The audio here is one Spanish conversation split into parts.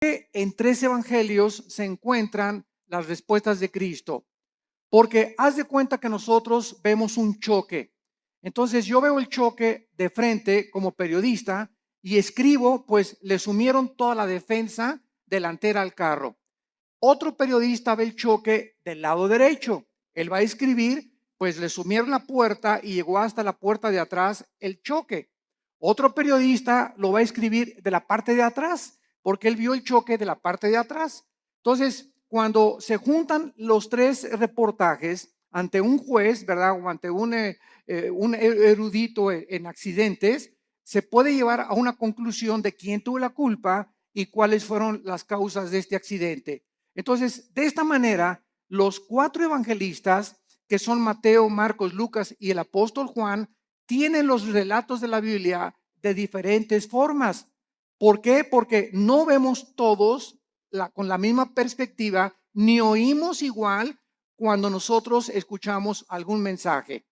En tres evangelios se encuentran las respuestas de Cristo, porque haz de cuenta que nosotros vemos un choque. Entonces yo veo el choque de frente como periodista y escribo, pues le sumieron toda la defensa delantera al carro. Otro periodista ve el choque del lado derecho. Él va a escribir, pues le sumieron la puerta y llegó hasta la puerta de atrás el choque. Otro periodista lo va a escribir de la parte de atrás, porque él vio el choque de la parte de atrás. Entonces, cuando se juntan los tres reportajes ante un juez, ¿verdad? O ante un erudito en accidentes, se puede llevar a una conclusión de quién tuvo la culpa y cuáles fueron las causas de este accidente. Entonces, de esta manera, los cuatro evangelistas, que son Mateo, Marcos, Lucas y el apóstol Juan, tienen los relatos de la Biblia de diferentes formas. ¿Por qué? Porque no vemos todos con la misma perspectiva, ni oímos igual cuando nosotros escuchamos algún mensaje.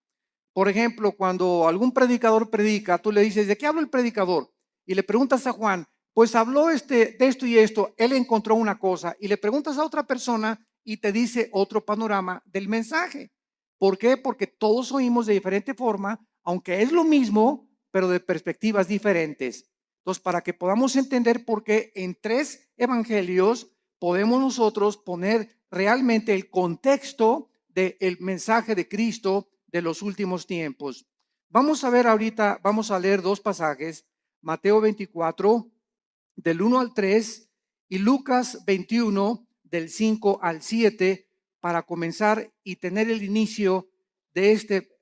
Por ejemplo, cuando algún predicador predica, tú le dices, ¿de qué habla el predicador? Y le preguntas a Juan, pues habló de esto y esto, él encontró una cosa. Y le preguntas a otra persona y te dice otro panorama del mensaje. ¿Por qué? Porque todos oímos de diferente forma, aunque es lo mismo, pero de perspectivas diferentes. Entonces, para que podamos entender por qué en tres evangelios podemos nosotros poner realmente el contexto del mensaje de Cristo de los últimos tiempos. Vamos a ver ahorita, vamos a leer dos pasajes, Mateo 24, del 1 al 3, y Lucas 21, del 5 al 7, para comenzar y tener el inicio de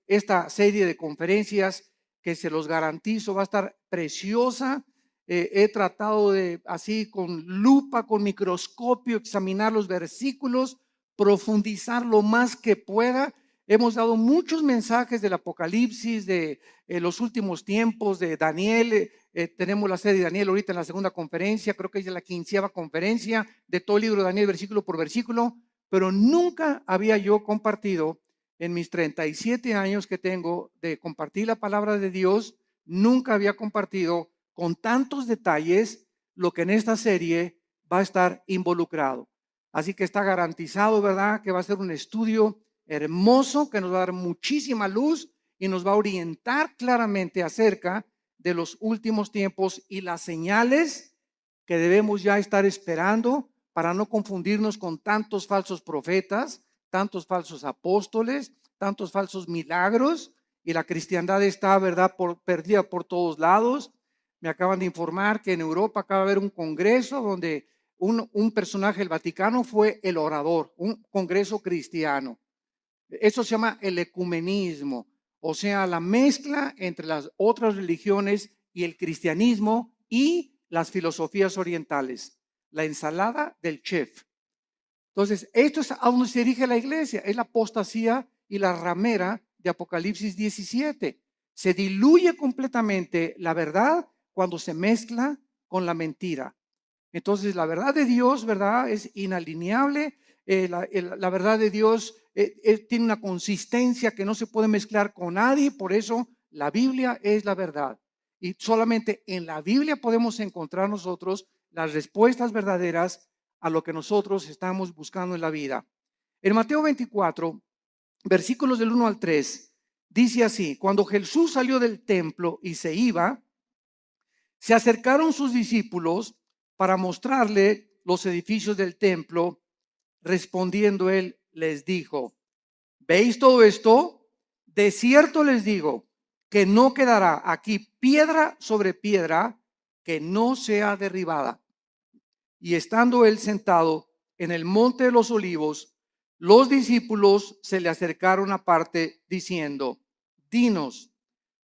esta serie de conferencias que se los garantizo va a estar preciosa. He tratado de así con lupa, con microscopio, examinar los versículos, profundizar lo más que pueda. Hemos dado muchos mensajes del Apocalipsis, de los últimos tiempos, de Daniel. Tenemos la serie de Daniel ahorita en la segunda conferencia, creo que es la 15ª conferencia de todo el libro de Daniel, versículo por versículo, pero nunca había yo compartido en mis 37 años que tengo de compartir la palabra de Dios, nunca había compartido con tantos detalles lo que en esta serie va a estar involucrado. Así que está garantizado, ¿verdad?, que va a ser un estudio hermoso que nos va a dar muchísima luz y nos va a orientar claramente acerca de los últimos tiempos y las señales que debemos ya estar esperando para no confundirnos con tantos falsos profetas, tantos falsos apóstoles, tantos falsos milagros, y la cristiandad está, ¿verdad?, perdida por todos lados. Me acaban de informar que en Europa acaba de haber un congreso donde un personaje del Vaticano fue el orador, un congreso cristiano. Eso se llama el ecumenismo, o sea, la mezcla entre las otras religiones y el cristianismo y las filosofías orientales, la ensalada del chef. Entonces, esto es a donde se dirige la iglesia, es la apostasía y la ramera de Apocalipsis 17. Se diluye completamente la verdad cuando se mezcla con la mentira. Entonces, la verdad de Dios, ¿verdad?, es inalineable. La verdad de Dios tiene una consistencia que no se puede mezclar con nadie. Por eso la Biblia es la verdad. Y solamente en la Biblia podemos encontrar nosotros las respuestas verdaderas a lo que nosotros estamos buscando en la vida. En Mateo 24, versículos del 1 al 3, dice así: cuando Jesús salió del templo y se iba, se acercaron sus discípulos para mostrarle los edificios del templo. Respondiendo él, les dijo: ¿veis todo esto? De cierto les digo que no quedará aquí piedra sobre piedra que no sea derribada. Y estando él sentado en el monte de los olivos, los discípulos se le acercaron aparte diciendo: dinos,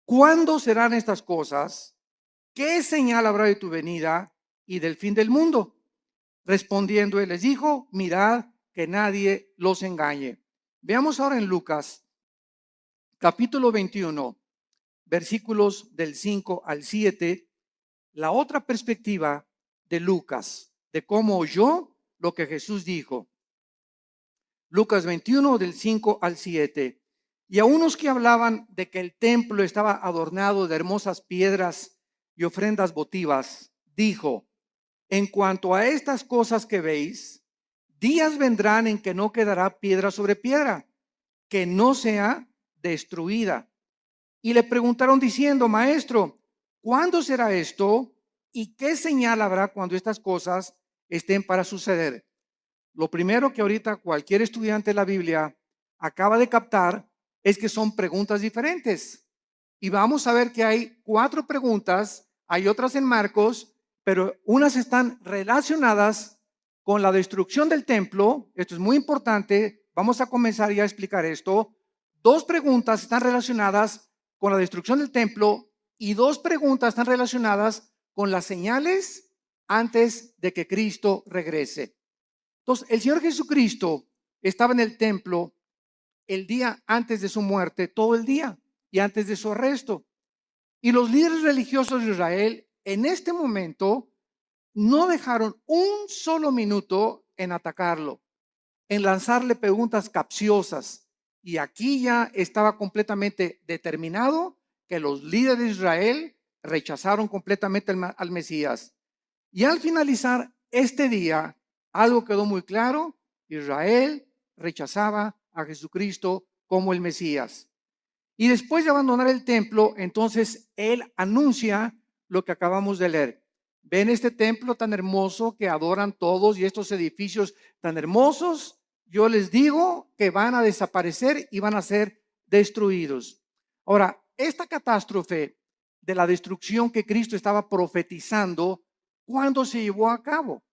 ¿cuándo serán estas cosas? ¿Qué señal habrá de tu venida y del fin del mundo? Respondiendo él les dijo: mirad que nadie los engañe. Veamos ahora en Lucas capítulo 21, versículos del 5 al 7, la otra perspectiva de Lucas, de cómo oyó lo que Jesús dijo. Lucas 21, del 5 al 7. Y a unos que hablaban de que el templo estaba adornado de hermosas piedras y ofrendas votivas, dijo: en cuanto a estas cosas que veis, días vendrán en que no quedará piedra sobre piedra, que no sea destruida. Y le preguntaron diciendo, Maestro, ¿cuándo será esto? ¿Y qué señal habrá cuando estas cosas estén para suceder? Lo primero que ahorita cualquier estudiante de la Biblia acaba de captar es que son preguntas diferentes. Y vamos a ver que hay 4 preguntas, hay otras en Marcos, pero unas están relacionadas con la destrucción del templo. Esto es muy importante. Vamos a comenzar ya a explicar esto. 2 preguntas están relacionadas con la destrucción del templo y 2 preguntas están relacionadas con las señales antes de que Cristo regrese. Entonces, el Señor Jesucristo estaba en el templo el día antes de su muerte, todo el día, y antes de su arresto. Y los líderes religiosos de Israel en este momento no dejaron un solo minuto en atacarlo, en lanzarle preguntas capciosas. Y aquí ya estaba completamente determinado que los líderes de Israel rechazaron completamente al Mesías. Y al finalizar este día, algo quedó muy claro: Israel rechazaba a Jesucristo como el Mesías. Y después de abandonar el templo, entonces él anuncia lo que acabamos de leer. Ven este templo tan hermoso que adoran todos y estos edificios tan hermosos. Yo les digo que van a desaparecer y van a ser destruidos. Ahora, esta catástrofe de la destrucción que Cristo estaba profetizando, ¿cuándo se llevó a cabo?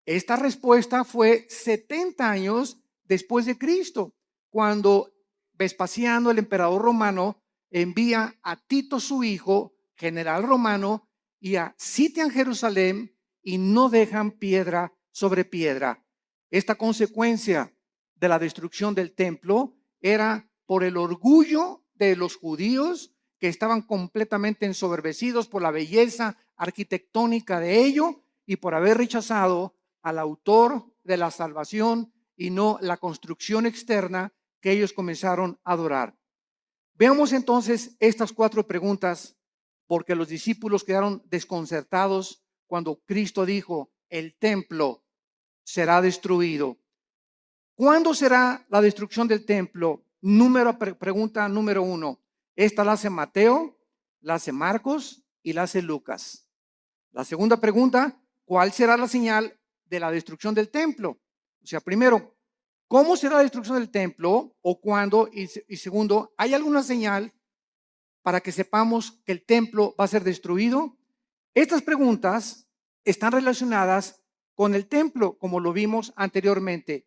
Esta respuesta fue 70 años después de Cristo, cuando Vespasiano, el emperador romano, envía a Tito, su hijo, general romano, y sitian Jerusalén y no dejan piedra sobre piedra. Esta consecuencia de la destrucción del templo era por el orgullo de los judíos, que estaban completamente ensoberbecidos por la belleza arquitectónica de ello y por haber rechazado al autor de la salvación y no la construcción externa que ellos comenzaron a adorar. Veamos entonces estas 4 preguntas, porque los discípulos quedaron desconcertados cuando Cristo dijo: el templo será destruido. ¿Cuándo será la destrucción del templo? Pregunta número 1. Esta la hace Mateo, la hace Marcos y la hace Lucas. La segunda pregunta: ¿cuál será la señal de la destrucción del templo? O sea, primero, ¿cómo será la destrucción del templo o cuándo? Y segundo, ¿hay alguna señal para que sepamos que el templo va a ser destruido? Estas preguntas están relacionadas con el templo, como lo vimos anteriormente.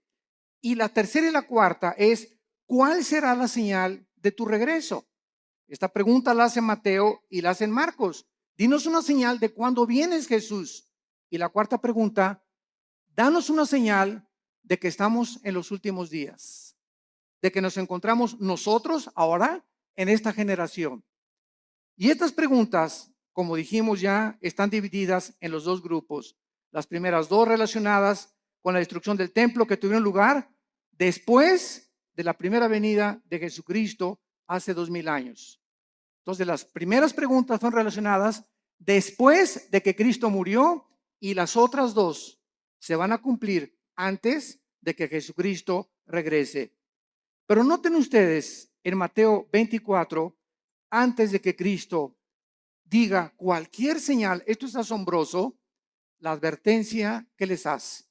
Y la tercera y la cuarta es: ¿cuál será la señal de tu regreso? Esta pregunta la hace Mateo y la hace Marcos. Dinos una señal de cuándo vienes, Jesús. Y la cuarta pregunta: danos una señal de que estamos en los últimos días, de que nos encontramos nosotros ahora en esta generación. Y estas preguntas, como dijimos ya, están divididas en los 2 grupos. Las primeras 2 relacionadas con la destrucción del templo, que tuvieron lugar después de la primera venida de Jesucristo hace 2000 años. Entonces, las primeras preguntas son relacionadas después de que Cristo murió, y las otras 2 se van a cumplir antes de que Jesucristo regrese. Pero noten ustedes en Mateo 24, antes de que Cristo diga cualquier señal, esto es asombroso, la advertencia que les hace.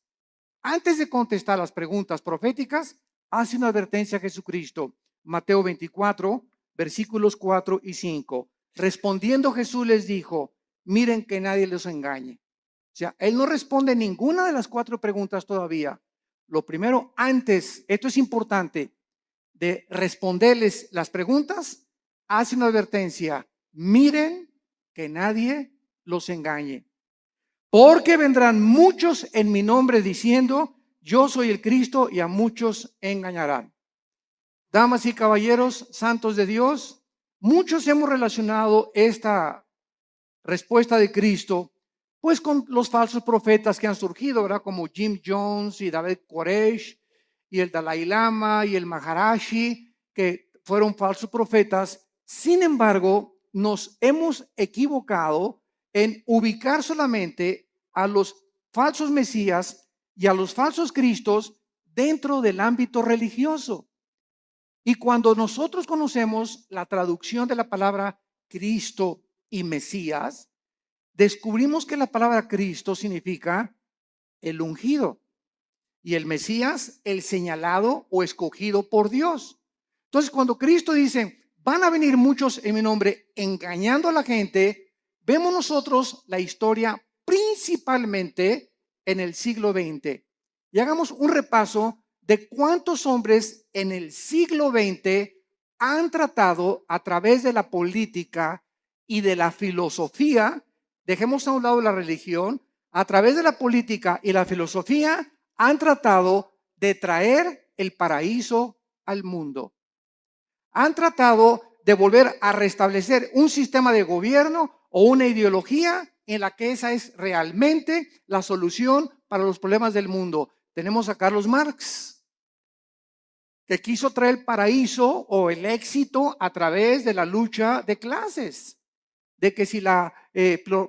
Antes de contestar las preguntas proféticas, hace una advertencia a Jesucristo. Mateo 24, versículos 4 y 5. Respondiendo Jesús les dijo: miren que nadie los engañe. O sea, él no responde ninguna de las 4 preguntas todavía. Lo primero, antes, esto es importante, de responderles las preguntas, hace una advertencia: miren que nadie los engañe. Porque vendrán muchos en mi nombre diciendo: yo soy el Cristo, y a muchos engañarán. Damas y caballeros, santos de Dios, muchos hemos relacionado esta respuesta de Cristo pues con los falsos profetas que han surgido, ¿verdad? Como Jim Jones y David Koresh y el Dalai Lama y el Maharashi, que fueron falsos profetas. Sin embargo, nos hemos equivocado en ubicar solamente a los falsos mesías y a los falsos cristos dentro del ámbito religioso. Y cuando nosotros conocemos la traducción de la palabra Cristo y Mesías, descubrimos que la palabra Cristo significa el ungido y el Mesías el señalado o escogido por Dios. Entonces, cuando Cristo dice, van a venir muchos en mi nombre engañando a la gente, vemos nosotros la historia principalmente en el siglo XX. Y hagamos un repaso de cuántos hombres en el siglo XX han tratado a través de la política y de la filosofía, dejemos a un lado la religión, a través de la política y la filosofía han tratado de traer el paraíso al mundo. Han tratado de volver a restablecer un sistema de gobierno o una ideología en la que esa es realmente la solución para los problemas del mundo. Tenemos a Carlos Marx, que quiso traer el paraíso o el éxito a través de la lucha de clases, de que si la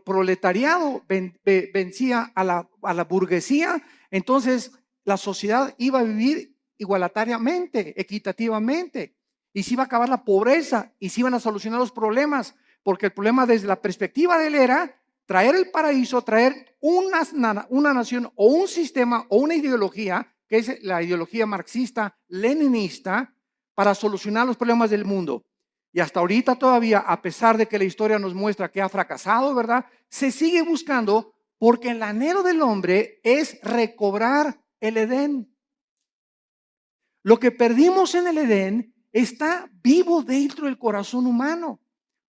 proletariado vencía a la burguesía, entonces la sociedad iba a vivir igualitariamente, equitativamente, y se iba a acabar la pobreza y se iban a solucionar los problemas, porque el problema desde la perspectiva de él era traer el paraíso, traer una nación o un sistema o una ideología, que es la ideología marxista-leninista, para solucionar los problemas del mundo. Y hasta ahorita todavía, a pesar de que la historia nos muestra que ha fracasado, ¿verdad? Se sigue buscando porque el anhelo del hombre es recobrar el Edén. Lo que perdimos en el Edén está vivo dentro del corazón humano.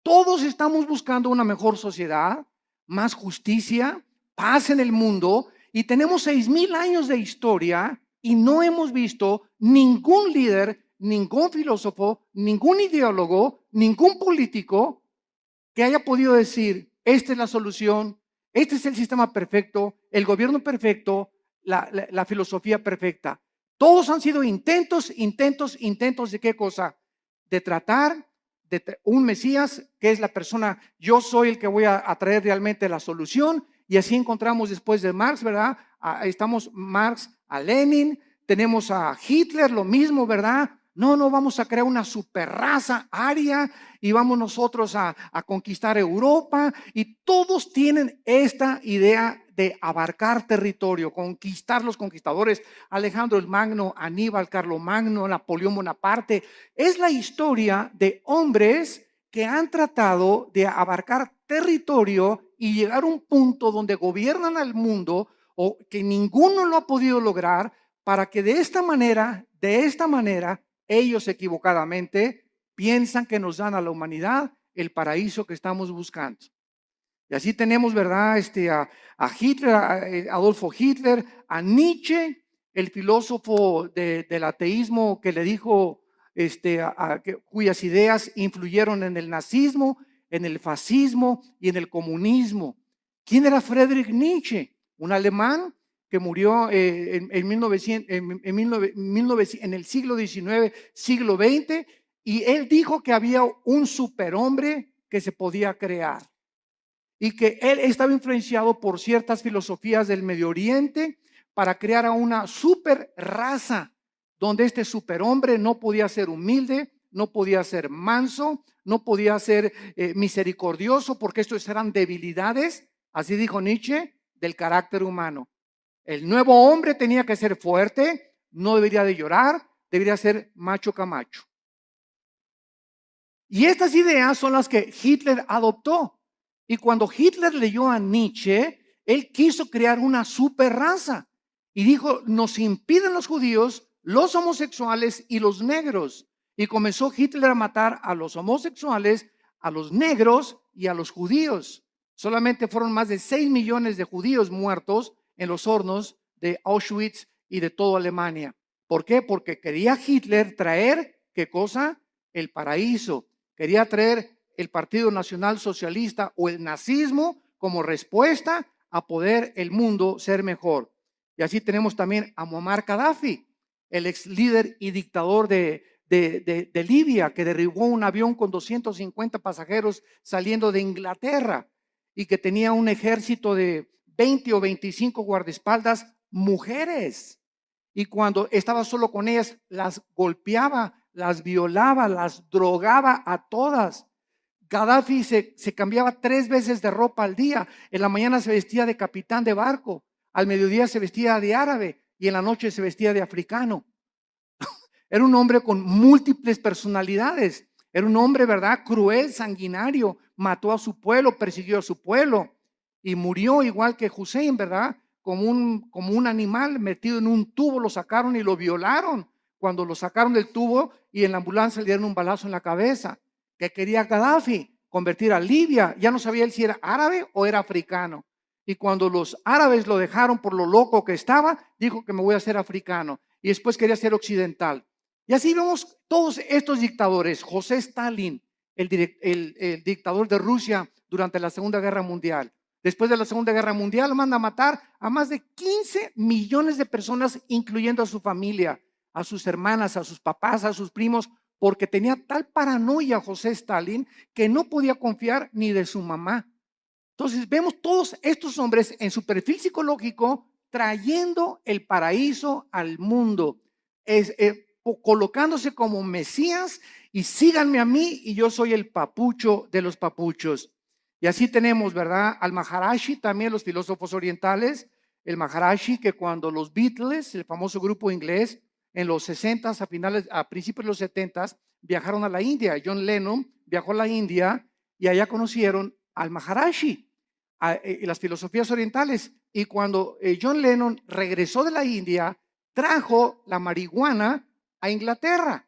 Todos estamos buscando una mejor sociedad, más justicia, paz en el mundo, y tenemos 6,000 años de historia y no hemos visto ningún líder, ningún filósofo, ningún ideólogo, ningún político que haya podido decir, esta es la solución, este es el sistema perfecto, el gobierno perfecto, la filosofía perfecta. Todos han sido intentos de qué cosa? De tratar de un Mesías que es la persona, yo soy el que voy a traer realmente la solución. Y así encontramos después de Marx, ¿verdad? Estamos Marx a Lenin, tenemos a Hitler, lo mismo, ¿verdad? No vamos a crear una superraza aria y vamos nosotros a conquistar Europa. Y todos tienen esta idea de abarcar territorio, conquistar los conquistadores, Alejandro el Magno, Aníbal, Carlomagno, Napoleón Bonaparte. Es la historia de hombres que han tratado de abarcar territorio y llegar a un punto donde gobiernan al mundo o que ninguno lo ha podido lograr, para que de esta manera, ellos equivocadamente piensan que nos dan a la humanidad el paraíso que estamos buscando. Y así tenemos, ¿verdad? A Hitler, a Adolfo Hitler, a Nietzsche, el filósofo del ateísmo que le dijo, cuyas ideas influyeron en el nazismo, en el fascismo y en el comunismo. ¿Quién era Friedrich Nietzsche? Un alemán que murió en el siglo XIX, siglo XX, y él dijo que había un superhombre que se podía crear y que él estaba influenciado por ciertas filosofías del Medio Oriente para crear a una super raza donde este superhombre no podía ser humilde, no podía ser manso, no podía ser misericordioso, porque estos eran debilidades, así dijo Nietzsche, del carácter humano. El nuevo hombre tenía que ser fuerte, no debería de llorar, debería ser macho camacho. Y estas ideas son las que Hitler adoptó. Y cuando Hitler leyó a Nietzsche, él quiso crear una super raza. Y dijo, nos impiden los judíos, los homosexuales y los negros. Y comenzó Hitler a matar a los homosexuales, a los negros y a los judíos. Solamente fueron más de 6 millones de judíos muertos en los hornos de Auschwitz y de toda Alemania. ¿Por qué? Porque quería Hitler traer, ¿qué cosa? El paraíso. Quería traer el Partido Nacional Socialista o el nazismo como respuesta a poder el mundo ser mejor. Y así tenemos también a Muammar Gaddafi, el ex líder y dictador de Libia, que derribó un avión con 250 pasajeros saliendo de Inglaterra y que tenía un ejército de 20 o 25 guardaespaldas mujeres. Y cuando estaba solo con ellas, las golpeaba, las violaba, las drogaba a todas. Gaddafi se cambiaba 3 veces de ropa al día. En la mañana se vestía de capitán de barco, al mediodía se vestía de árabe y en la noche se vestía de africano. Era un hombre con múltiples personalidades. Era un hombre, ¿verdad? Cruel, sanguinario. Mató a su pueblo, persiguió a su pueblo y murió igual que Hussein, ¿verdad? Como un animal metido en un tubo, lo sacaron y lo violaron. Cuando lo sacaron del tubo y en la ambulancia le dieron un balazo en la cabeza. ¿Qué quería Gaddafi? Convertir a Libia. Ya no sabía él si era árabe o era africano. Y cuando los árabes lo dejaron por lo loco que estaba, dijo que me voy a hacer africano. Y después quería ser occidental. Y así vemos todos estos dictadores. José Stalin, el dictador de Rusia durante la Segunda Guerra Mundial. Después de la Segunda Guerra Mundial manda a matar a más de 15 millones de personas, incluyendo a su familia, a sus hermanas, a sus papás, a sus primos, porque tenía tal paranoia José Stalin que no podía confiar ni de su mamá. Entonces vemos todos estos hombres en su perfil psicológico trayendo el paraíso al mundo, colocándose como Mesías y síganme a mí y yo soy el papucho de los papuchos. Y así tenemos, ¿verdad? Al Maharishi, también los filósofos orientales, el Maharishi que cuando los Beatles, el famoso grupo inglés, en los 60 a principios de los 70 viajaron a la India. John Lennon viajó a la India y allá conocieron al Maharishi, las filosofías orientales. Y cuando John Lennon regresó de la India, trajo la marihuana a Inglaterra.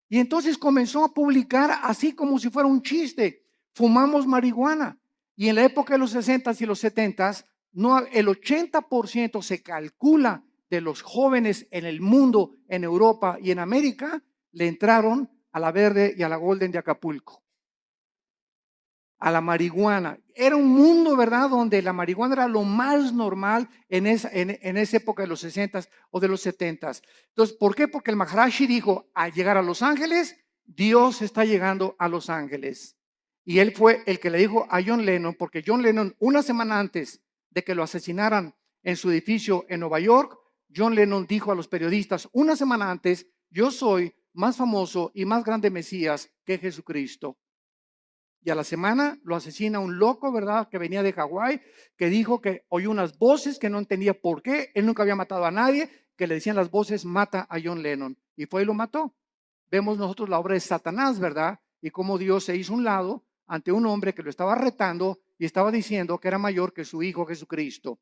Y entonces comenzó a publicar así como si fuera un chiste. Fumamos marihuana. Y en la época de los 60s y los 70s, no, el 80% se calcula de los jóvenes en el mundo, en Europa y en América, le entraron a la Verde y a la Golden de Acapulco, a la marihuana. Era un mundo, ¿verdad?, donde la marihuana era lo más normal en esa época de los 60s o de los 70s. Entonces, ¿por qué? Porque el Maharishi dijo, al llegar a Los Ángeles, Dios está llegando a Los Ángeles. Y él fue el que le dijo a John Lennon, porque John Lennon, una semana antes de que lo asesinaran en su edificio en Nueva York, John Lennon dijo a los periodistas, una semana antes, yo soy más famoso y más grande Mesías que Jesucristo. Y a la semana lo asesina un loco, ¿verdad?, que venía de Hawái, que dijo que oyó unas voces que no entendía por qué. Él nunca había matado a nadie, que le decían las voces, mata a John Lennon. Y fue y lo mató. Vemos nosotros la obra de Satanás, ¿verdad? Y cómo Dios se hizo un lado ante un hombre que lo estaba retando y estaba diciendo que era mayor que su hijo Jesucristo.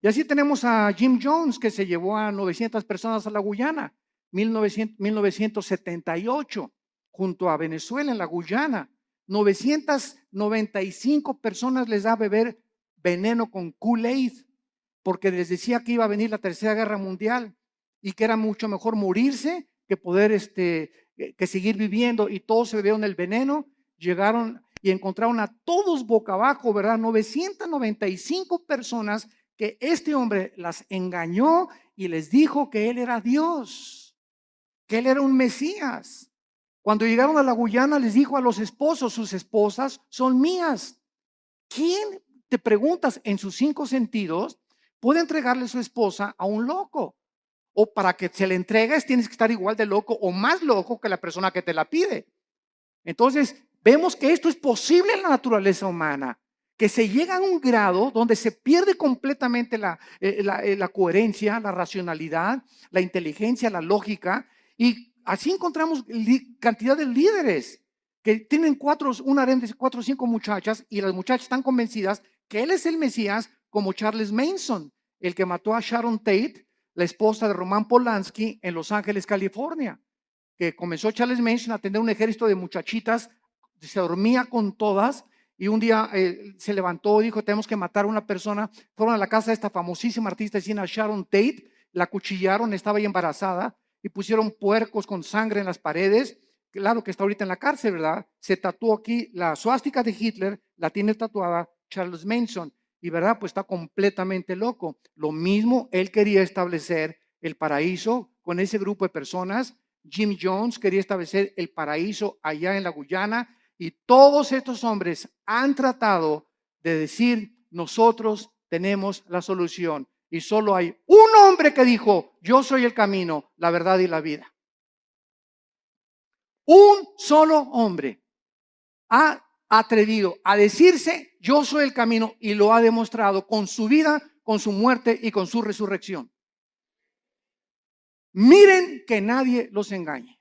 Y así tenemos a Jim Jones, que se llevó a 900 personas a la Guyana, 1978, junto a Venezuela en la Guyana. 995 personas les da a beber veneno con Kool-Aid, porque les decía que iba a venir la Tercera Guerra Mundial y que era mucho mejor morirse que poder que seguir viviendo, y todos se bebieron el veneno. Llegaron y encontraron a todos boca abajo, ¿verdad? 995 personas que este hombre las engañó y les dijo que él era Dios, que él era un Mesías. Cuando llegaron a la Guyana les dijo a los esposos, sus esposas son mías. ¿Quién, te preguntas, en sus 5 sentidos puede entregarle su esposa a un loco? O para que se le entregues tienes que estar igual de loco o más loco que la persona que te la pide. Entonces vemos que esto es posible en la naturaleza humana, que se llega a un grado donde se pierde completamente la coherencia, la racionalidad, la inteligencia, la lógica, y así encontramos cantidad de líderes que tienen un harén de 4 o 5 muchachas, y las muchachas están convencidas que él es el Mesías, como Charles Manson, el que mató a Sharon Tate, la esposa de Roman Polanski, en Los Ángeles, California, que comenzó Charles Manson a tener un ejército de muchachitas, se dormía con todas, y un día se levantó y dijo, tenemos que matar a una persona. Fueron a la casa de esta famosísima artista china Sharon Tate, la acuchillaron, estaba ahí embarazada, y pusieron puercos con sangre en las paredes. Claro que está ahorita en la cárcel, ¿verdad? Se tatuó aquí la suástica de Hitler, la tiene tatuada Charles Manson, y ¿verdad? Pues está completamente loco. Lo mismo, él quería establecer el paraíso con ese grupo de personas. Jim Jones quería establecer el paraíso allá en la Guyana, y todos estos hombres han tratado de decir, nosotros tenemos la solución. Y solo hay un hombre que dijo, yo soy el camino, la verdad y la vida. Un solo hombre ha atrevido a decirse, yo soy el camino, y lo ha demostrado con su vida, con su muerte y con su resurrección. Miren que nadie los engañe,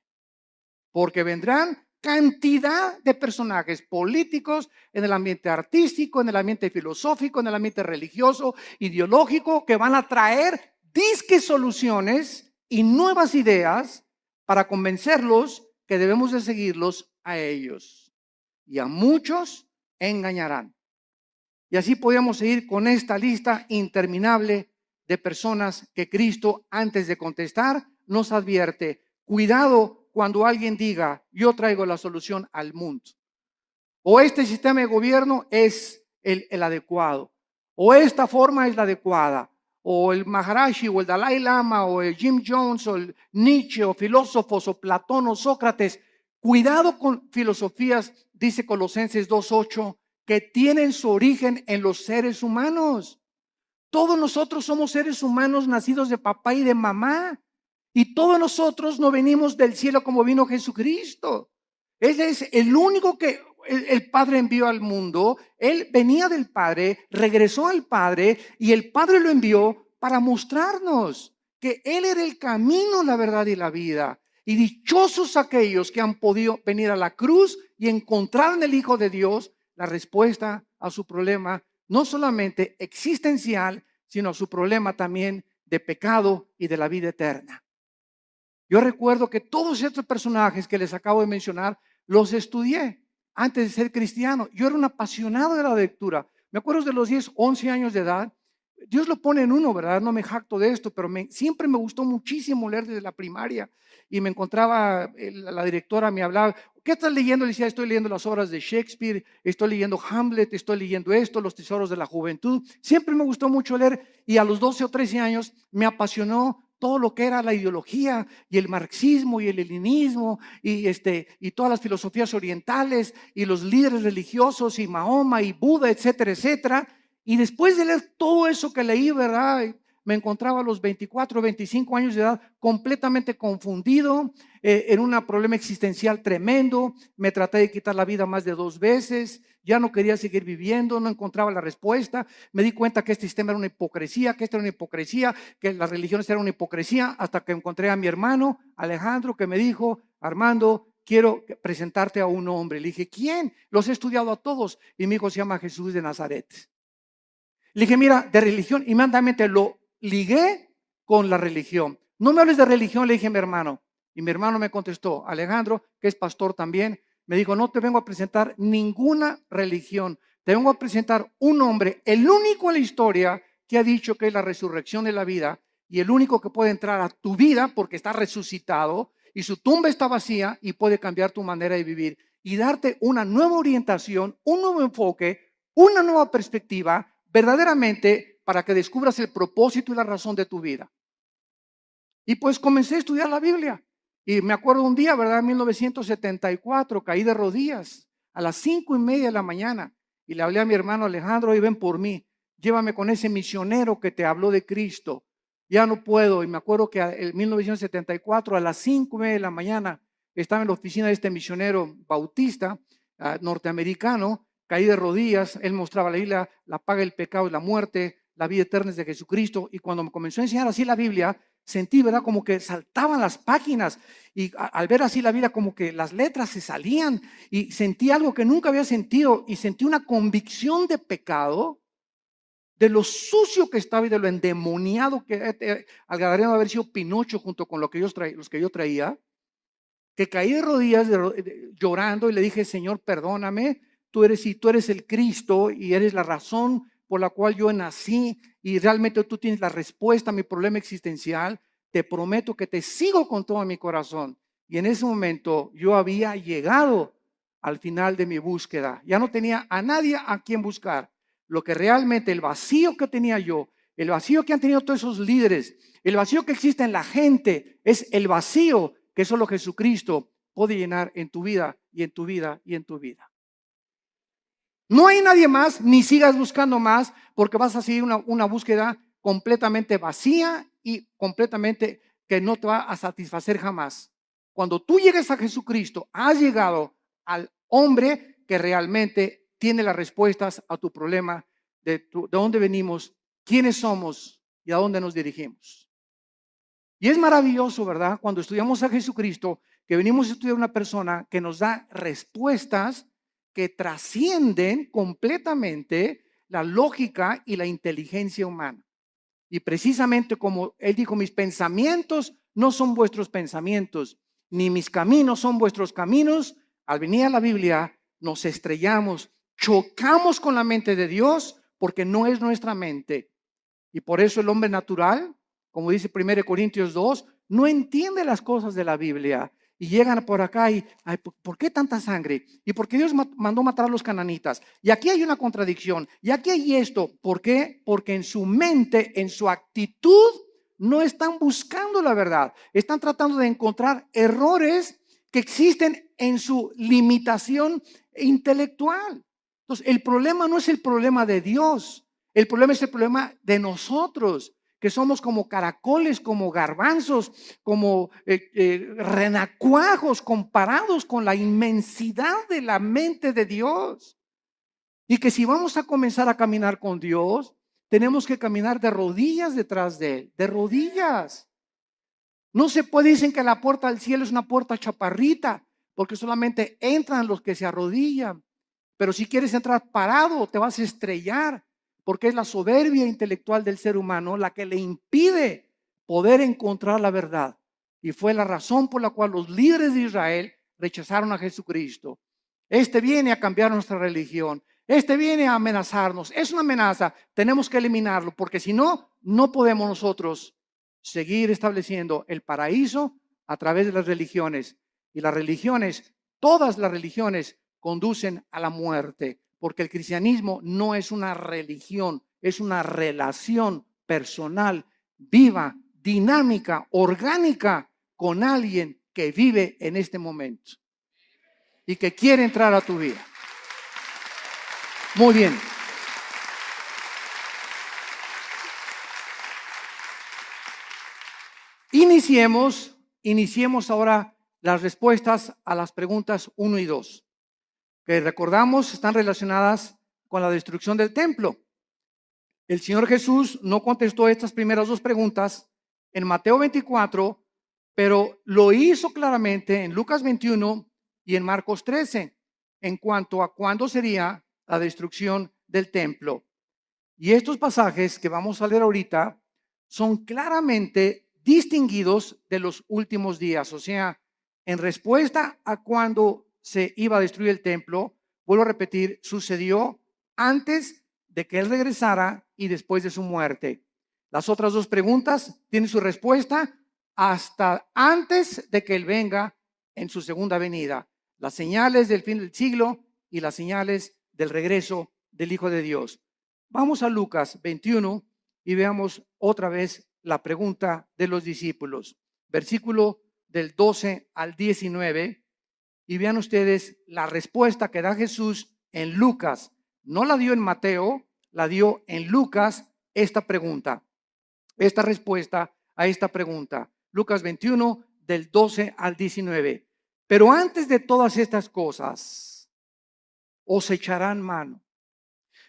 porque vendrán cantidad de personajes políticos en el ambiente artístico, en el ambiente filosófico, en el ambiente religioso, ideológico, que van a traer disque soluciones y nuevas ideas para convencerlos que debemos de seguirlos a ellos. Y a muchos engañarán. Y así podemos seguir con esta lista interminable de personas que Cristo, antes de contestar, nos advierte: cuidado cuando alguien diga, yo traigo la solución al mundo, o este sistema de gobierno es el adecuado, o esta forma es la adecuada, o el Maharashi, o el Dalai Lama, o el Jim Jones, o el Nietzsche, o filósofos, o Platón, o Sócrates. Cuidado con filosofías, dice Colosenses 2:8, que tienen su origen en los seres humanos. Todos nosotros somos seres humanos nacidos de papá y de mamá. Y todos nosotros no venimos del cielo como vino Jesucristo. Él es el único que el Padre envió al mundo. Él venía del Padre, regresó al Padre, y el Padre lo envió para mostrarnos que Él era el camino, la verdad y la vida. Y dichosos aquellos que han podido venir a la cruz y encontrar en el Hijo de Dios la respuesta a su problema, no solamente existencial, sino a su problema también de pecado y de la vida eterna. Yo recuerdo que todos estos personajes que les acabo de mencionar los estudié antes de ser cristiano. Yo era un apasionado de la lectura. Me acuerdo de los 10, 11 años de edad. Dios lo pone en uno, ¿verdad? No me jacto de esto, pero siempre me gustó muchísimo leer desde la primaria. Y me encontraba, la directora me hablaba, ¿qué estás leyendo? Le decía, estoy leyendo las obras de Shakespeare, estoy leyendo Hamlet, estoy leyendo esto, Los tesoros de la juventud. Siempre me gustó mucho leer, y a los 12 o 13 años me apasionó todo lo que era la ideología y el marxismo y el leninismo y todas las filosofías orientales y los líderes religiosos y Mahoma y Buda, etcétera, etcétera. Y después de leer todo eso que leí, ¿verdad? Me encontraba a los 24, 25 años de edad completamente confundido, en un problema existencial tremendo. Me traté de quitar la vida más de 2 veces, ya no quería seguir viviendo, no encontraba la respuesta. Me di cuenta que este sistema era una hipocresía, que esta era una hipocresía, que las religiones eran una hipocresía, hasta que encontré a mi hermano Alejandro, que me dijo, Armando, quiero presentarte a un hombre. Le dije, ¿quién? Los he estudiado a todos. Y mi hijo se llama Jesús de Nazaret. Le dije, mira, de religión, inmediatamente lo ligué con la religión. No me hables de religión, le dije a mi hermano. Y mi hermano me contestó, Alejandro, que es pastor también, me dijo, no te vengo a presentar ninguna religión, te vengo a presentar un hombre, el único en la historia que ha dicho que es la resurrección de la vida, y el único que puede entrar a tu vida porque está resucitado y su tumba está vacía, y puede cambiar tu manera de vivir y darte una nueva orientación, un nuevo enfoque, una nueva perspectiva, verdaderamente para que descubras el propósito y la razón de tu vida. Y pues comencé a estudiar la Biblia. Y me acuerdo un día, ¿verdad? En 1974, caí de rodillas a las 5:30 de la mañana. Y le hablé a mi hermano Alejandro, y ven por mí, llévame con ese misionero que te habló de Cristo. Ya no puedo. Y me acuerdo que en 1974, a las 5:30 de la mañana, estaba en la oficina de este misionero bautista norteamericano. Caí de rodillas, él mostraba la Biblia, la paga del pecado y la muerte, la vida eterna es de Jesucristo. Y cuando me comenzó a enseñar así la Biblia, sentí, ¿verdad? Como que saltaban las páginas, y al ver así la Biblia, como que las letras se salían, y sentí algo que nunca había sentido, y sentí una convicción de pecado, de lo sucio que estaba y de lo endemoniado que al grado de haber sido Pinocho junto con los que yo traía, que caí de rodillas llorando, y le dije, Señor, perdóname, tú eres el Cristo y eres la razón por la cual yo nací, y realmente tú tienes la respuesta a mi problema existencial. Te prometo que te sigo con todo mi corazón. Y en ese momento yo había llegado al final de mi búsqueda. Ya no tenía a nadie a quien buscar. Lo que realmente, el vacío que tenía yo, el vacío que han tenido todos esos líderes, el vacío que existe en la gente, es el vacío que solo Jesucristo puede llenar en tu vida y en tu vida y en tu vida. No hay nadie más, ni sigas buscando más, porque vas a seguir una búsqueda completamente vacía y completamente que no te va a satisfacer jamás. Cuando tú llegues a Jesucristo, has llegado al hombre que realmente tiene las respuestas a tu problema de dónde venimos, quiénes somos y a dónde nos dirigimos. Y es maravilloso, ¿verdad? Cuando estudiamos a Jesucristo, que venimos a estudiar una persona que nos da respuestas que trascienden completamente la lógica y la inteligencia humana. Y precisamente como él dijo, mis pensamientos no son vuestros pensamientos, ni mis caminos son vuestros caminos. Al venir a la Biblia, nos estrellamos, chocamos con la mente de Dios porque no es nuestra mente. Y por eso el hombre natural, como dice 1 Corintios 2, no entiende las cosas de la Biblia. Y llegan por acá y, ay, ¿por qué tanta sangre? ¿Y por qué Dios mandó matar a los cananitas? Y aquí hay una contradicción. Y aquí hay esto. ¿Por qué? Porque en su mente, en su actitud, no están buscando la verdad. Están tratando de encontrar errores que existen en su limitación intelectual. Entonces, el problema no es el problema de Dios. El problema es el problema de nosotros, que somos como caracoles, como garbanzos, como renacuajos comparados con la inmensidad de la mente de Dios. Y que si vamos a comenzar a caminar con Dios, tenemos que caminar de rodillas detrás de Él, de rodillas. No se puede, dicen que la puerta al cielo es una puerta chaparrita, porque solamente entran los que se arrodillan. Pero si quieres entrar parado, te vas a estrellar, porque es la soberbia intelectual del ser humano la que le impide poder encontrar la verdad. Y fue la razón por la cual los líderes de Israel rechazaron a Jesucristo. Este viene a cambiar nuestra religión. Este viene a amenazarnos. Es una amenaza. Tenemos que eliminarlo, porque si no, no podemos nosotros seguir estableciendo el paraíso a través de las religiones. Y las religiones, todas las religiones, conducen a la muerte, porque el cristianismo no es una religión, es una relación personal, viva, dinámica, orgánica con alguien que vive en este momento y que quiere entrar a tu vida. Muy bien. Iniciemos ahora las respuestas a las preguntas 1 y 2. Que recordamos están relacionadas con la destrucción del templo. El Señor Jesús no contestó estas primeras dos preguntas en Mateo 24, pero lo hizo claramente en Lucas 21 y en Marcos 13 en cuanto a cuándo sería la destrucción del templo. Y estos pasajes que vamos a leer ahorita son claramente distinguidos de los últimos días, o sea, en respuesta a cuándo se iba a destruir el templo, vuelvo a repetir, sucedió antes de que Él regresara y después de su muerte. Las otras dos preguntas tienen su respuesta hasta antes de que Él venga en su segunda venida. Las señales del fin del siglo y las señales del regreso del Hijo de Dios. Vamos a Lucas 21 y veamos otra vez la pregunta de los discípulos. Versículo del 12 al 19. Y vean ustedes la respuesta que da Jesús en Lucas. No la dio en Mateo, la dio en Lucas esta pregunta. Esta respuesta a esta pregunta. Lucas 21 del 12 al 19. Pero antes de todas estas cosas, os echarán mano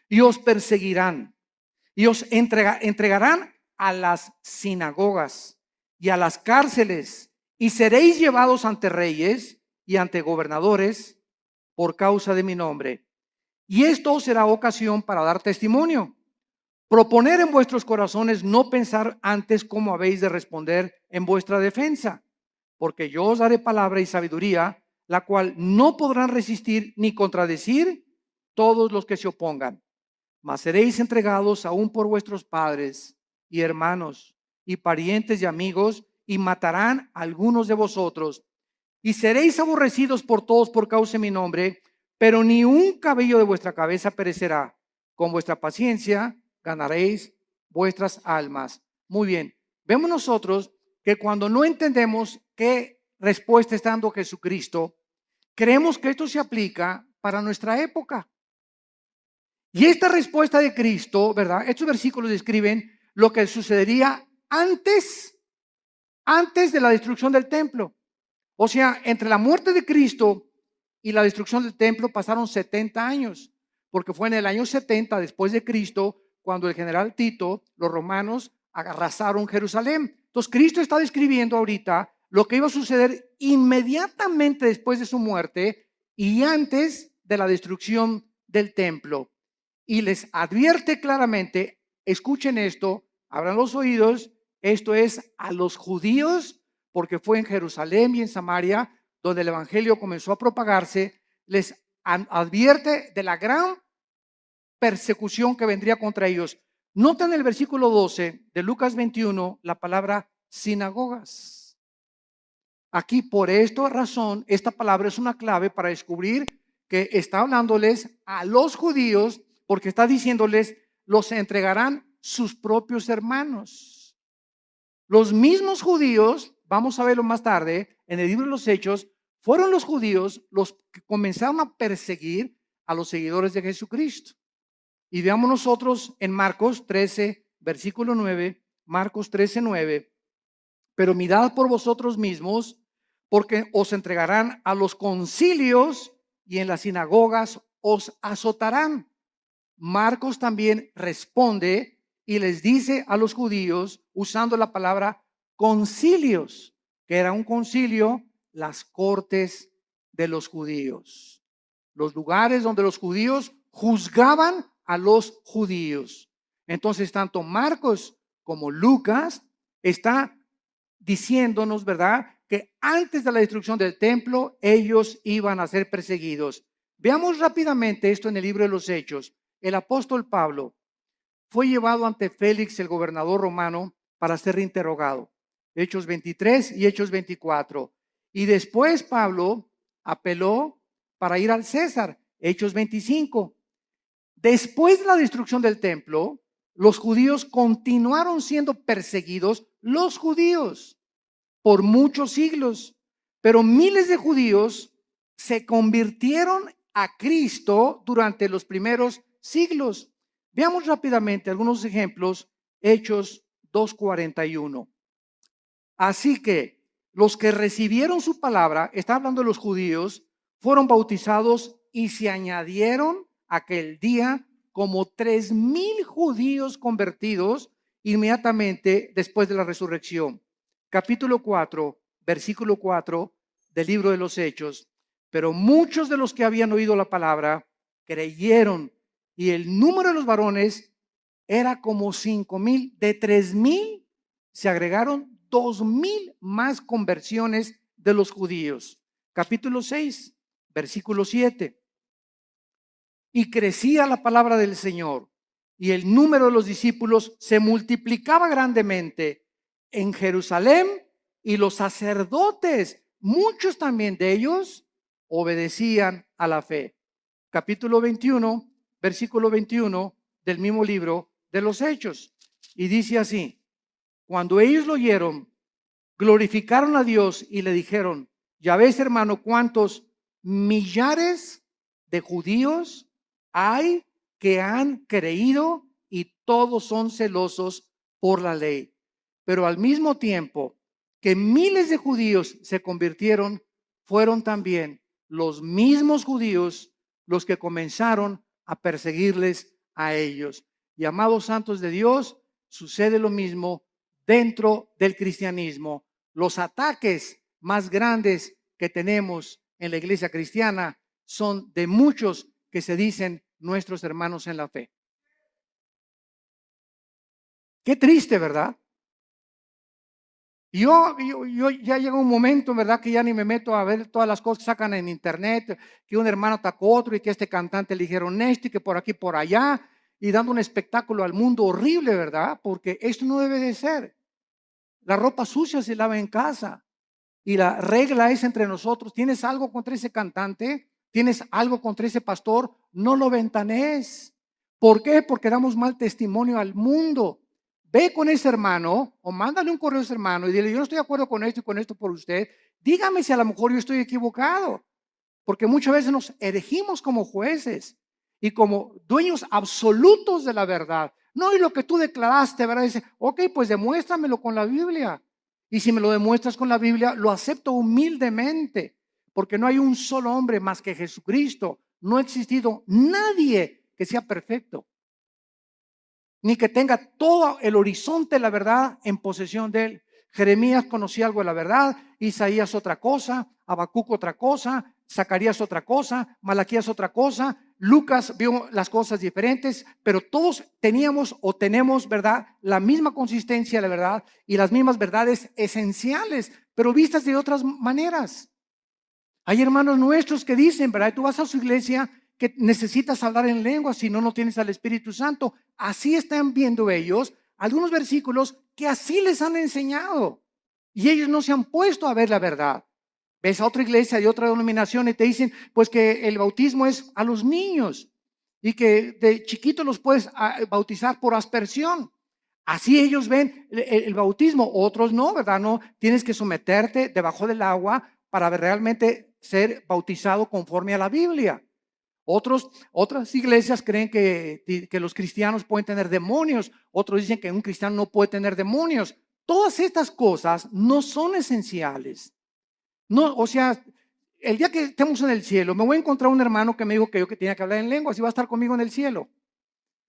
y os perseguirán y os entregarán a las sinagogas y a las cárceles y seréis llevados ante reyes y ante gobernadores por causa de mi nombre. Y esto os será ocasión para dar testimonio. Proponer en vuestros corazones no pensar antes cómo habéis de responder en vuestra defensa, porque yo os daré palabra y sabiduría, la cual no podrán resistir ni contradecir todos los que se opongan. Mas seréis entregados aún por vuestros padres y hermanos y parientes y amigos, y matarán a algunos de vosotros. Y seréis aborrecidos por todos por causa de mi nombre, pero ni un cabello de vuestra cabeza perecerá. Con vuestra paciencia ganaréis vuestras almas. Muy bien, vemos nosotros que cuando no entendemos qué respuesta está dando Jesucristo, creemos que esto se aplica para nuestra época. Y esta respuesta de Cristo, ¿verdad? Estos versículos describen lo que sucedería antes de la destrucción del templo. O sea, entre la muerte de Cristo y la destrucción del templo pasaron 70 años, porque fue en el año 70 después de Cristo cuando el general Tito, los romanos, arrasaron Jerusalén. Entonces, Cristo está describiendo ahorita lo que iba a suceder inmediatamente después de su muerte y antes de la destrucción del templo. Y les advierte claramente, escuchen esto, abran los oídos, esto es a los judíos, porque fue en Jerusalén y en Samaria donde el evangelio comenzó a propagarse, les advierte de la gran persecución que vendría contra ellos. Nota en el versículo 12 de Lucas 21 la palabra sinagogas. Aquí por esta razón, esta palabra es una clave para descubrir que está hablándoles a los judíos, porque está diciéndoles, los entregarán sus propios hermanos. Los mismos judíos, vamos a verlo más tarde, en el libro de los Hechos, fueron los judíos los que comenzaron a perseguir a los seguidores de Jesucristo. Y veamos nosotros en Marcos 13, versículo 9, Marcos 13, 9. Pero mirad por vosotros mismos, porque os entregarán a los concilios y en las sinagogas os azotarán. Marcos también responde y les dice a los judíos, usando la palabra concilios, que era un concilio, las cortes de los judíos, los lugares donde los judíos juzgaban a los judíos. Entonces, tanto Marcos como Lucas está diciéndonos, ¿verdad?, que antes de la destrucción del templo, ellos iban a ser perseguidos. Veamos rápidamente esto en el libro de los Hechos. El apóstol Pablo fue llevado ante Félix, el gobernador romano, para ser interrogado. Hechos 23 y Hechos 24. Y después Pablo apeló para ir al César. Hechos 25. Después de la destrucción del templo, los judíos continuaron siendo perseguidos, los judíos, por muchos siglos. Pero miles de judíos se convirtieron a Cristo durante los primeros siglos. Veamos rápidamente algunos ejemplos. Hechos 2:41. Así que los que recibieron su palabra, está hablando de los judíos, fueron bautizados y se añadieron aquel día como 3,000 judíos convertidos inmediatamente después de la resurrección. Capítulo 4, versículo 4 del libro de los Hechos. Pero muchos de los que habían oído la palabra creyeron, y el número de los varones era como 5,000. De 3,000 se agregaron 2,000 más conversiones de los judíos. Capítulo 6, versículo 7. Y crecía la palabra del Señor, y el número de los discípulos se multiplicaba grandemente en Jerusalén, y los sacerdotes, muchos también de ellos, obedecían a la fe. Capítulo 21, versículo 21 del mismo libro de los Hechos. Y dice así: cuando ellos lo oyeron, glorificaron a Dios y le dijeron: ya ves, hermano, cuántos millares de judíos hay que han creído y todos son celosos por la ley. Pero al mismo tiempo que miles de judíos se convirtieron, fueron también los mismos judíos los que comenzaron a perseguirles a ellos. Y amados santos de Dios, sucede lo mismo dentro del cristianismo. Los ataques más grandes que tenemos en la iglesia cristiana son de muchos que se dicen nuestros hermanos en la fe. Qué triste, ¿verdad? Yo ya llega un momento, ¿verdad?, que ya ni me meto a ver todas las cosas que sacan en internet, que un hermano atacó a otro y que este cantante le dijeron esto y que por aquí, por allá, y dando un espectáculo al mundo horrible, ¿verdad? Porque esto no debe de ser. La ropa sucia se lava en casa y la regla es entre nosotros. ¿Tienes algo contra ese cantante? ¿Tienes algo contra ese pastor? No lo ventanees. ¿Por qué? Porque damos mal testimonio al mundo. Ve con ese hermano o mándale un correo a ese hermano y dile: yo no estoy de acuerdo con esto y con esto por usted. Dígame si a lo mejor yo estoy equivocado. Porque muchas veces nos erigimos como jueces. y como dueños absolutos de la verdad. No, y lo que tú declaraste, ¿verdad? Dice, ok, pues demuéstramelo con la Biblia. Y si me lo demuestras con la Biblia, lo acepto humildemente, porque no hay un solo hombre más que Jesucristo. No ha existido nadie que sea perfecto, ni que tenga todo el horizonte de la verdad en posesión de él. Jeremías conocía algo de la verdad, Isaías otra cosa, Habacuc otra cosa, Zacarías otra cosa, Malaquías otra cosa, Lucas vio las cosas diferentes, pero todos teníamos o tenemos, ¿verdad?, la misma consistencia de la verdad y las mismas verdades esenciales, pero vistas de otras maneras. Hay hermanos nuestros que dicen, ¿verdad? Tú vas a su iglesia que necesitas hablar en lengua, si no, no tienes al Espíritu Santo. Así están viendo ellos algunos versículos que así les han enseñado. Y ellos no se han puesto a ver la verdad. Ves a otra iglesia de otra denominación y te dicen, pues que el bautismo es a los niños y que de chiquitos los puedes bautizar por aspersión. Así ellos ven el bautismo, otros no, ¿verdad? No, tienes que someterte debajo del agua para realmente ser bautizado conforme a la Biblia. Otras iglesias creen que los cristianos pueden tener demonios, otros dicen que un cristiano no puede tener demonios. Todas estas cosas no son esenciales. No, o sea, el día que estemos en el cielo, me voy a encontrar un hermano que me dijo que yo que tenía que hablar en lenguas y va a estar conmigo en el cielo.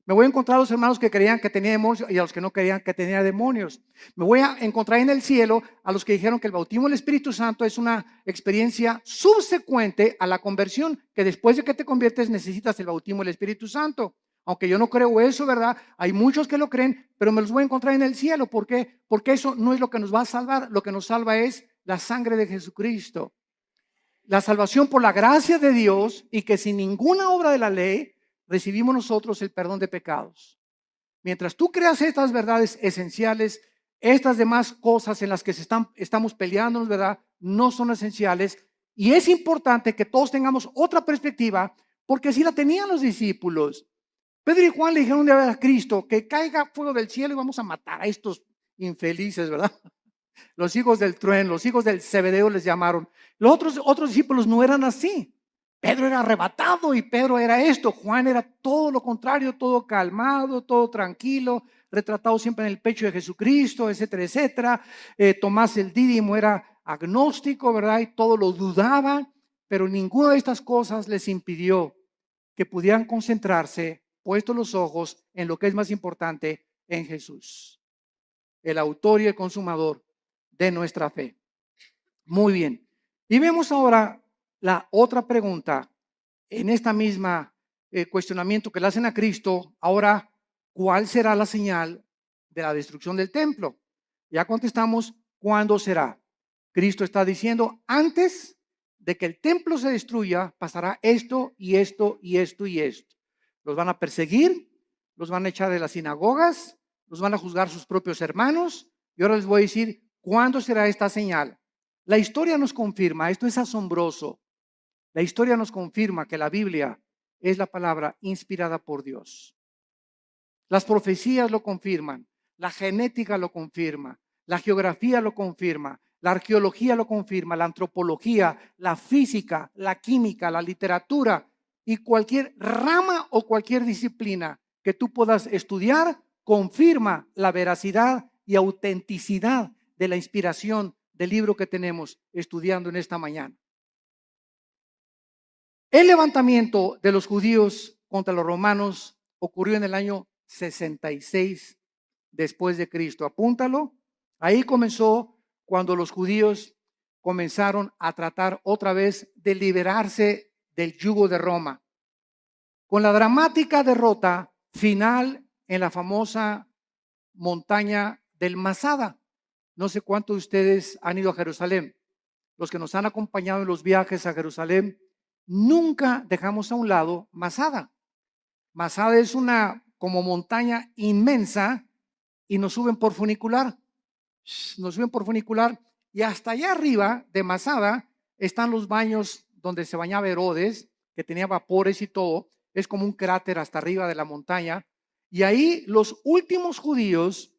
Me voy a encontrar a los hermanos que creían que tenía demonios y a los que no creían que tenía demonios. Me voy a encontrar en el cielo a los que dijeron que el bautismo del Espíritu Santo es una experiencia subsecuente a la conversión, que después de que te conviertes necesitas el bautismo del Espíritu Santo. Aunque yo no creo eso, ¿verdad? Hay muchos que lo creen, pero me los voy a encontrar en el cielo. ¿Por qué? Porque eso no es lo que nos va a salvar. Lo que nos salva es la sangre de Jesucristo. La salvación por la gracia de Dios y que sin ninguna obra de la ley recibimos nosotros el perdón de pecados. Mientras tú creas estas verdades esenciales, estas demás cosas en las que estamos peleándonos, ¿verdad?, no son esenciales. Y es importante que todos tengamos otra perspectiva, porque así la tenían los discípulos. Pedro y Juan le dijeron de a Cristo que caiga fuego del cielo y vamos a matar a estos infelices, ¿verdad? Los hijos del trueno, los hijos del Zebedeo les llamaron. Los otros discípulos no eran así. Pedro era arrebatado y Pedro era esto. Juan era todo lo contrario, todo calmado, todo tranquilo, retratado siempre en el pecho de Jesucristo, etcétera, etcétera. Tomás el Dídimo era agnóstico, ¿verdad? Y todo lo dudaba, pero ninguna de estas cosas les impidió que pudieran concentrarse, puestos los ojos en lo que es más importante, en Jesús, el autor y el consumador de nuestra fe. Muy bien. Y vemos ahora la otra pregunta en esta misma cuestionamiento que le hacen a Cristo. Ahora, ¿cuál será la señal de la destrucción del templo? Ya contestamos, ¿cuándo será? Cristo está diciendo, antes de que el templo se destruya, pasará esto y esto y esto y esto. Los van a perseguir, los van a echar de las sinagogas, los van a juzgar sus propios hermanos. Y ahora les voy a decir, ¿cuándo será esta señal? La historia nos confirma, esto es asombroso. La historia nos confirma que la Biblia es la palabra inspirada por Dios. Las profecías lo confirman, la genética lo confirma, la geografía lo confirma, la arqueología lo confirma, la antropología, la física, la química, la literatura y cualquier rama o cualquier disciplina que tú puedas estudiar confirma la veracidad y autenticidad de la inspiración del libro que tenemos estudiando en esta mañana. El levantamiento de los judíos contra los romanos ocurrió en el año 66 después de Cristo. Apúntalo. Ahí comenzó cuando los judíos comenzaron a tratar otra vez de liberarse del yugo de Roma. Con la dramática derrota final en la famosa montaña del Masada. No sé cuántos de ustedes han ido a Jerusalén. Los que nos han acompañado en los viajes a Jerusalén, nunca dejamos a un lado Masada. Masada es una como montaña inmensa y nos suben por funicular. Nos suben por funicular y hasta allá arriba de Masada están los baños donde se bañaba Herodes, que tenía vapores y todo. Es como un cráter hasta arriba de la montaña. Y ahí los últimos judíos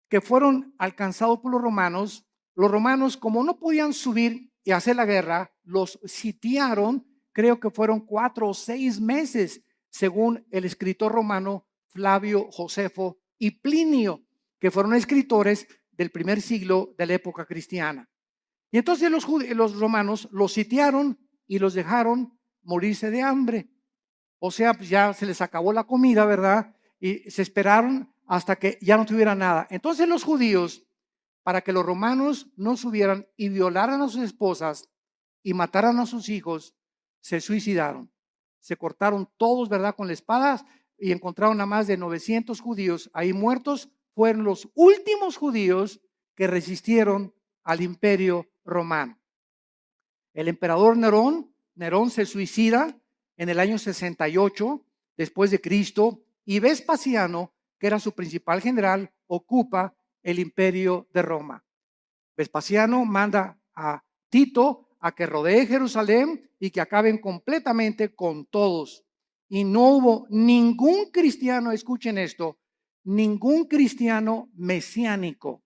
que fueron alcanzados por los romanos como no podían subir y hacer la guerra, los sitiaron, creo que fueron 4 o 6 meses, según el escritor romano Flavio Josefo y Plinio, que fueron escritores del primer siglo de la época cristiana. Y entonces los romanos los sitiaron y los dejaron morirse de hambre. O sea, pues ya se les acabó la comida, ¿verdad? Y se esperaron hasta que ya no tuvieran nada. Entonces los judíos, para que los romanos no subieran y violaran a sus esposas y mataran a sus hijos, se suicidaron. Se cortaron todos, ¿verdad?, con la espada, y encontraron a más de 900 judíos ahí muertos. Fueron los últimos judíos que resistieron al imperio romano. El emperador Nerón se suicida en el año 68 después de Cristo, y Vespasiano, que era su principal general, ocupa el imperio de Roma. Vespasiano manda a Tito a que rodee Jerusalén y que acaben completamente con todos. Y no hubo ningún cristiano, escuchen esto, ningún cristiano mesiánico.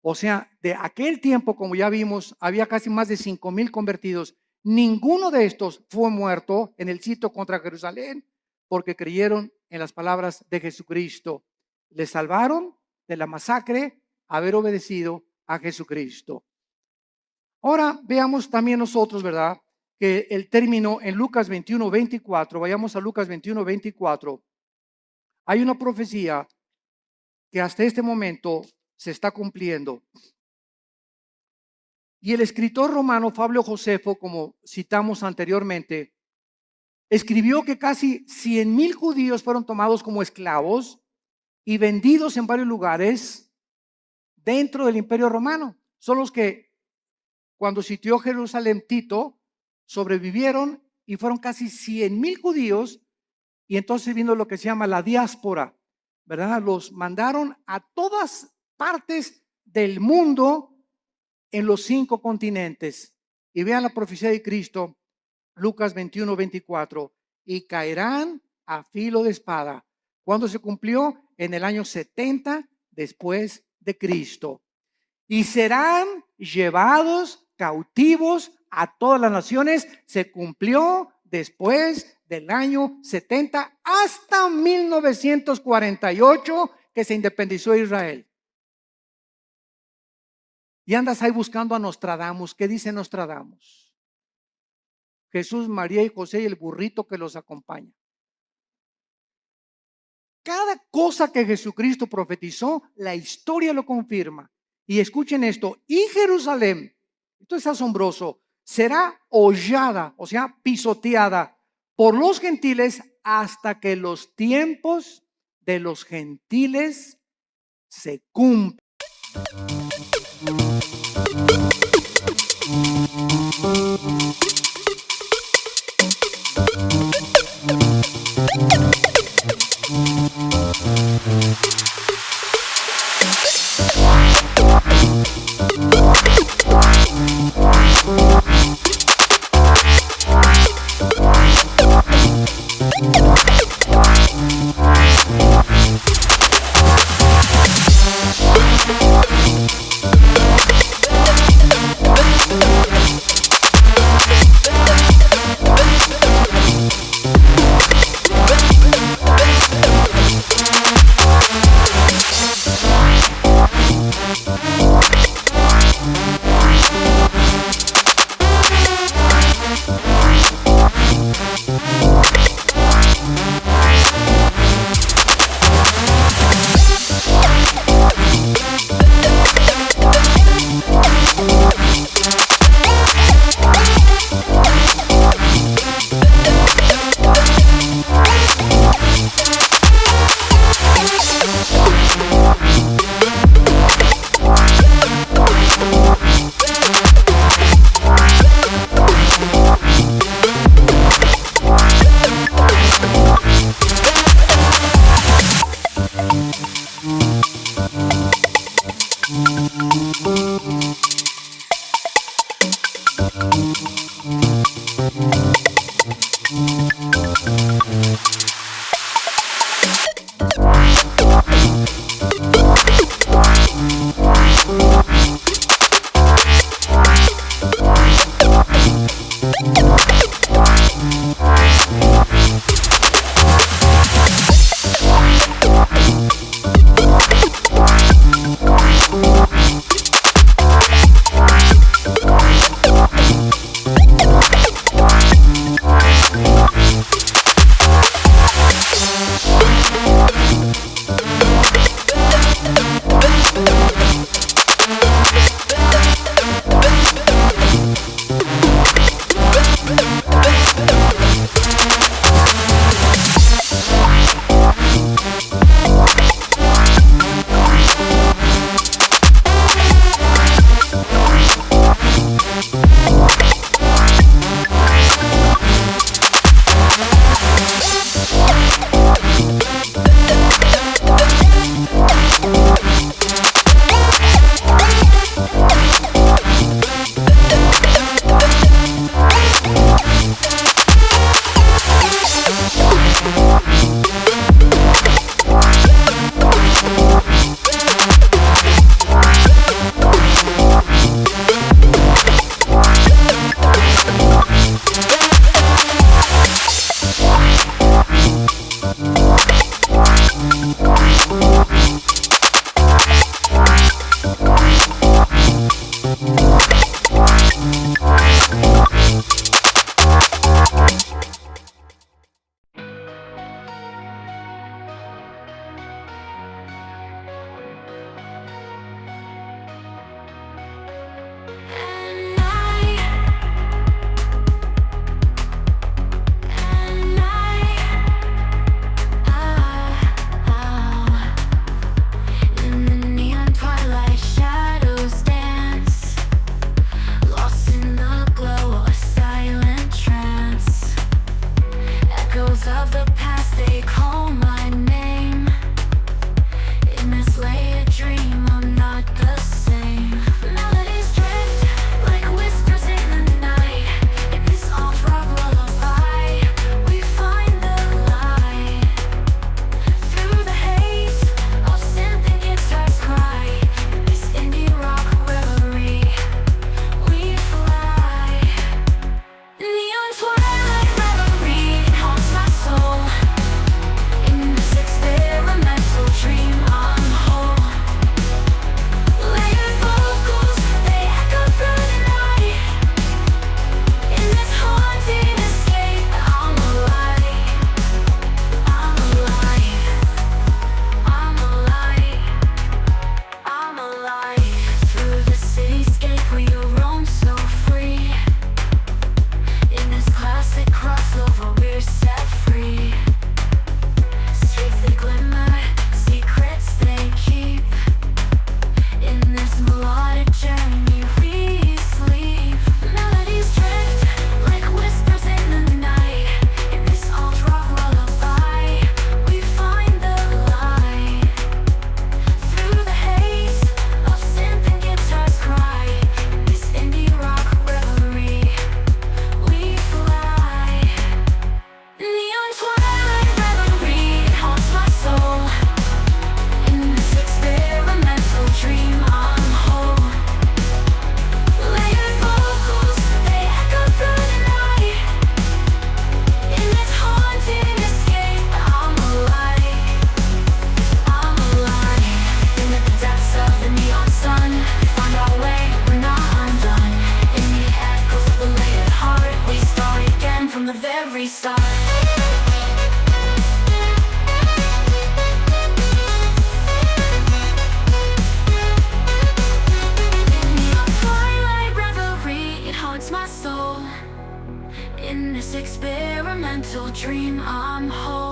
O sea, de aquel tiempo, como ya vimos, había casi más de 5,000 convertidos. Ninguno de estos fue muerto en el sitio contra Jerusalén porque creyeron en las palabras de Jesucristo. Les salvaron de la masacre haber obedecido a Jesucristo. Ahora veamos también nosotros, ¿verdad?, que el término en Lucas 21:24, vayamos a Lucas 21:24, hay una profecía que hasta este momento se está cumpliendo. Y el escritor romano Flavio Josefo, como citamos anteriormente, escribió que casi 100,000 judíos fueron tomados como esclavos y vendidos en varios lugares dentro del imperio romano. Son los que, cuando sitió Jerusalén Tito, sobrevivieron, y fueron casi 100,000 judíos. Y entonces vino lo que se llama la diáspora, ¿verdad? Los mandaron a todas partes del mundo en los 5 continentes. Y vean la profecía de Cristo, Lucas 21:24, y caerán a filo de espada. ¿Cuándo se cumplió? En el año 70 después de Cristo. Y serán llevados cautivos a todas las naciones. Se cumplió después del año 70 hasta 1948, que se independizó Israel. Y andas ahí buscando a Nostradamus. ¿Qué dice Nostradamus? Jesús, María y José y el burrito que los acompaña. Cada cosa que Jesucristo profetizó, la historia lo confirma. Y escuchen esto, y Jerusalén, esto es asombroso, será hollada, o sea, pisoteada por los gentiles hasta que los tiempos de los gentiles se cumplan. mental dream I'm holding.